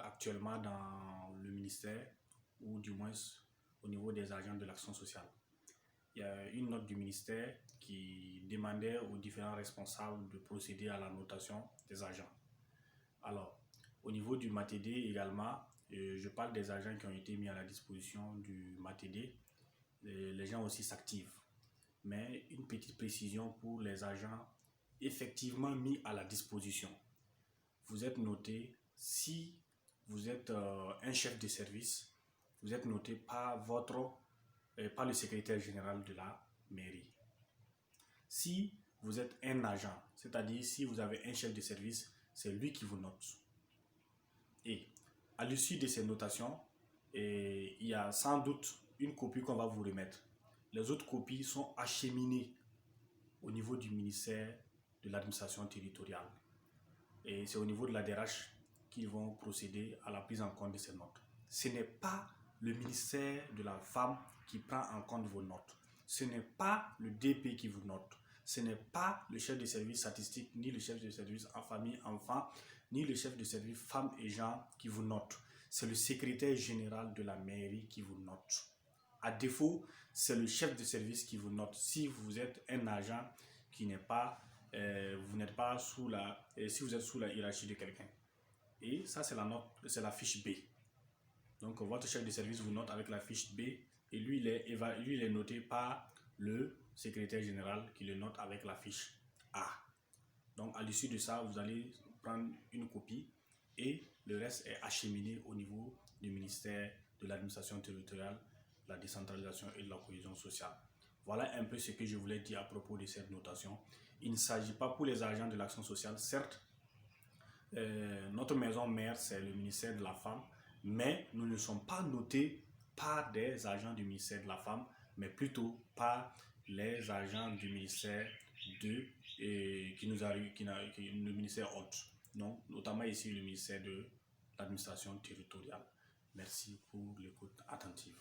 actuellement dans le ministère, ou du moins au niveau des agents de l'action sociale. Il y a une note du ministère qui demandait aux différents responsables de procéder à la notation des agents. Alors, au niveau du MATD également, je parle des agents qui ont été mis à la disposition du MATD. Les gens aussi s'activent. Mais une petite précision pour les agents effectivement mis à la disposition. Vous êtes noté, si vous êtes un chef de service, vous êtes noté par le secrétaire général de la mairie. Si vous êtes un agent, c'est-à-dire si vous avez un chef de service, c'est lui qui vous note. Et à l'issue de ces notations, il y a sans doute une copie qu'on va vous remettre. Les autres copies sont acheminées au niveau du ministère de l'administration territoriale. Et c'est au niveau de la DRH qu'ils vont procéder à la prise en compte de ces notes. Ce n'est pas le ministère de la Femme qui prend en compte vos notes. Ce n'est pas le DP qui vous note. Ce n'est pas le chef de service statistique, ni le chef de service en famille, enfants, ni le chef de service femmes et gens qui vous note. C'est le secrétaire général de la mairie qui vous note. À défaut, c'est le chef de service qui vous note. Si vous êtes un agent qui n'est pas, vous n'êtes pas sous si vous êtes sous la hiérarchie de quelqu'un. Et ça, c'est la note, c'est la fiche B. Donc, votre chef de service vous note avec la fiche B et lui, il est noté par le secrétaire général qui le note avec la fiche A. Donc, à l'issue de ça, vous allez prendre une copie et le reste est acheminé au niveau du ministère de l'administration territoriale, la décentralisation et de la cohésion sociale. Voilà un peu ce que je voulais dire à propos de cette notation. Il ne s'agit pas pour les agents de l'action sociale, certes, notre maison mère, c'est le ministère de la Femme, mais nous ne sommes pas notés par des agents du ministère de la Femme, mais plutôt par les agents du ministère le ministère hôte, donc notamment ici le ministère de l'administration territoriale. Merci pour l'écoute attentive.